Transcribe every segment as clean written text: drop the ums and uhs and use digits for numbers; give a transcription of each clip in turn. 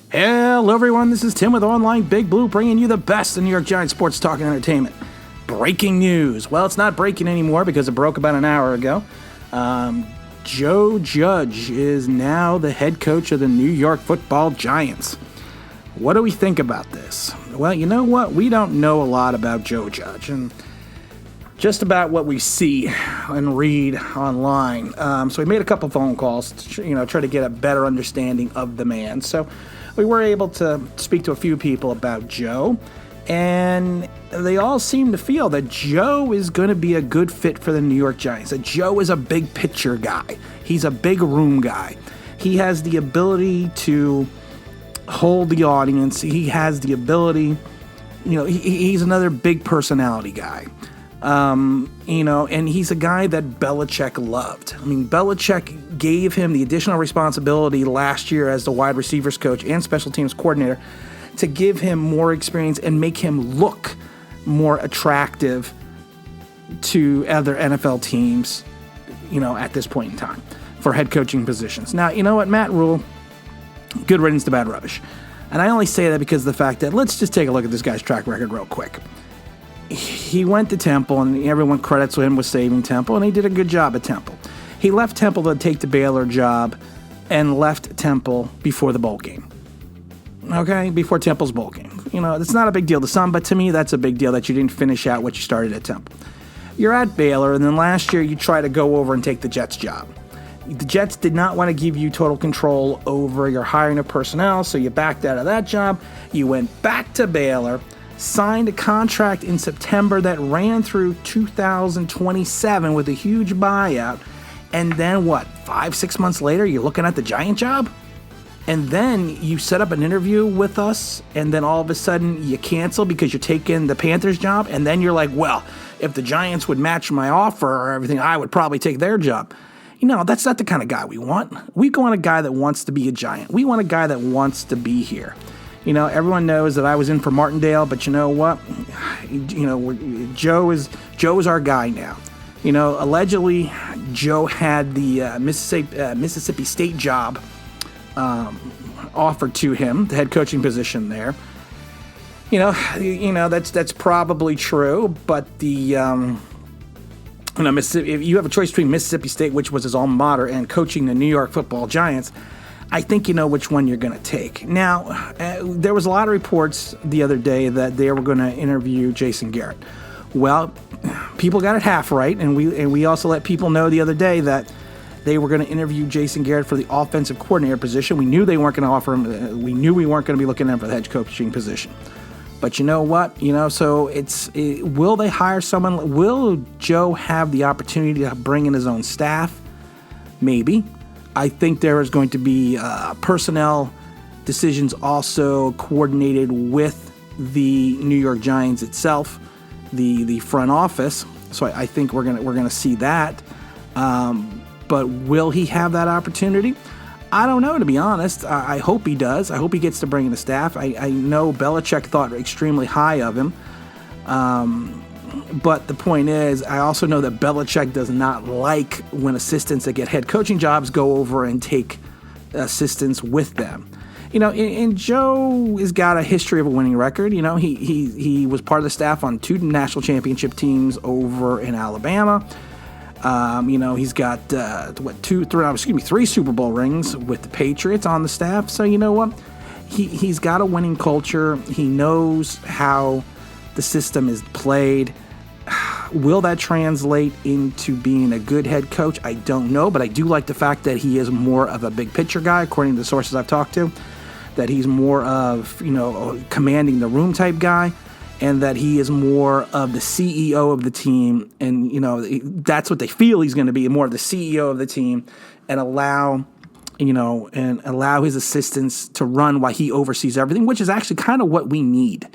Hello, everyone. This is Tim with Online Big Blue, bringing you the best in New York Giants sports talk and entertainment. Breaking news. Well, it's not breaking anymore because it broke about an hour ago. Joe Judge is now the head coach of the New York Football Giants. What do we think about this? Well, you know what? We don't know a lot about Joe Judge, and just about what we see and read online. So we made a couple phone calls to try to get a better understanding of the man. So we were able to speak to a few people about Joe, and they all seem to feel that Joe is going to be a good fit for the New York Giants. That Joe is a big picture guy. He's a big room guy. He has the ability to hold the audience. He has the ability, he's another big personality guy. And he's a guy that Belichick loved. I mean, Belichick gave him the additional responsibility last year as the wide receivers coach and special teams coordinator to give him more experience and make him look more attractive to other NFL teams, at this point in time for head coaching positions. Now, you know what, Matt Rhule, good riddance to bad rubbish. And I only say that because of the fact that let's just take a look at this guy's track record real quick. He went to Temple, and everyone credits him with saving Temple, and he did a good job at Temple. He left Temple to take the Baylor job and left Temple before the bowl game. Okay? Before Temple's bowl game. It's not a big deal to some, but to me, that's a big deal that you didn't finish out what you started at Temple. You're at Baylor, and then last year you try to go over and take the Jets job. The Jets did not want to give you total control over your hiring of personnel, so you backed out of that job. You went back to Baylor, signed a contract in September that ran through 2027 with a huge buyout, and then 5-6 months later, you're looking at the Giant job? And then you set up an interview with us, and then all of a sudden you cancel because you're taking the Panthers job, and then you're like, well, if the Giants would match my offer or everything, I would probably take their job. That's not the kind of guy we want. We want a guy that wants to be a Giant. We want a guy that wants to be here. Everyone knows that I was in for Martindale, but you know what? Joe is our guy now. Allegedly, Joe had the Mississippi State job offered to him, the head coaching position there. That's probably true, but the Mississippi, if you have a choice between Mississippi State, which was his alma mater, and coaching the New York Football Giants, I think you know which one you're going to take. Now, there was a lot of reports the other day that they were going to interview Jason Garrett. Well, people got it half right, and we also let people know the other day that they were going to interview Jason Garrett for the offensive coordinator position. We knew they weren't going to offer him. We knew we weren't going to be looking at him for the head coaching position. But you know what? So will they hire someone? Will Joe have the opportunity to bring in his own staff? Maybe. I think there is going to be personnel decisions also coordinated with the New York Giants itself, the front office. So I think we're gonna see that. But will he have that opportunity? I don't know, to be honest. I hope he does. I hope he gets to bring in the staff. I know Belichick thought extremely high of him. But the point is, I also know that Belichick does not like when assistants that get head coaching jobs go over and take assistants with them. And Joe has got a history of a winning record. He was part of the staff on 2 national championship teams over in Alabama. He's got 3 Super Bowl rings with the Patriots on the staff. So you know what? He's got a winning culture. He knows how the system is played. Will that translate into being a good head coach? I don't know, but I do like the fact that he is more of a big picture guy, according to the sources I've talked to, that he's more of, commanding the room type guy, and that he is more of the CEO of the team. And, that's what they feel he's going to be, more of the CEO of the team, and allow his assistants to run while he oversees everything, which is actually kind of what we need.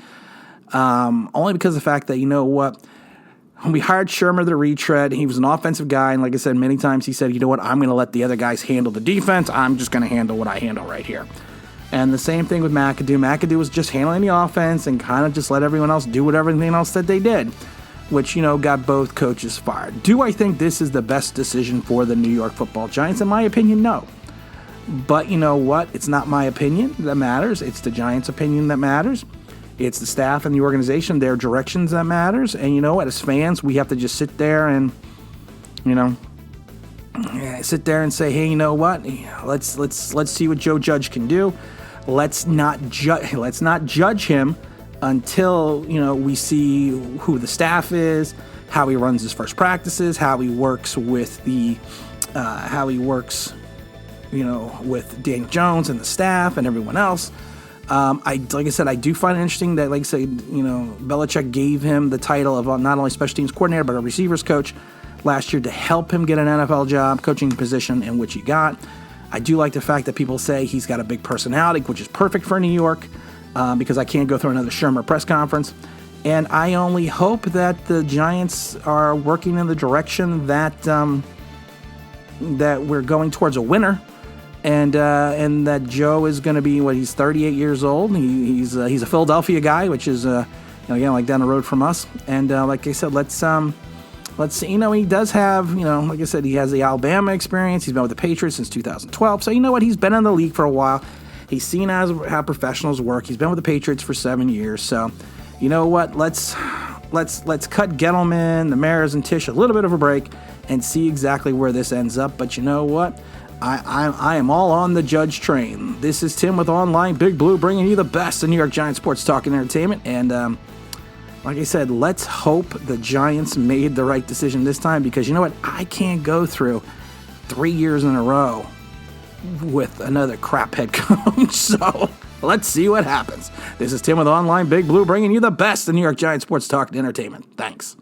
Only because of the fact that, when we hired Shermer the retread, he was an offensive guy, and like I said many times, he said, I'm going to let the other guys handle the defense. I'm just going to handle what I handle right here. And the same thing with McAdoo. McAdoo was just handling the offense and kind of just let everyone else do everything else that they did, which, got both coaches fired. Do I think this is the best decision for the New York Football Giants? In my opinion, no. But you know what? It's not my opinion that matters. It's the Giants' opinion that matters. It's the staff and the organization, their directions that matters. And you know what? As fans, we have to just sit there and, sit there and say, hey, you know what? Let's see what Joe Judge can do. Let's not judge him until we see who the staff is, how he runs his first practices, how he works with with Daniel Jones and the staff and everyone else. Like I said, I do find it interesting that, Belichick gave him the title of not only special teams coordinator but a receivers coach last year to help him get an NFL job, coaching position, in which he got. I do like the fact that people say he's got a big personality, which is perfect for New York, because I can't go through another Shermer press conference. And I only hope that the Giants are working in the direction that we're going towards a winner, and that Joe is going to be he's 38 years old. He's a Philadelphia guy, which is like down the road from us. And like I said, let's see. He does have like I said, he has the Alabama experience. He's been with the Patriots since 2012. So you know what? He's been in the league for a while. He's seen how professionals work. He's been with the Patriots for 7 years. So you know what? Let's cut Gettleman, the Maras, and Tisch a little bit of a break and see exactly where this ends up. But you know what? I am all on the Judge train. This is Tim with Online Big Blue, bringing you the best in New York Giants sports talk and entertainment. And like I said, let's hope the Giants made the right decision this time, because you know what? I can't go through 3 years in a row with another crap head coach. So let's see what happens. This is Tim with Online Big Blue, bringing you the best in New York Giants sports talk and entertainment. Thanks.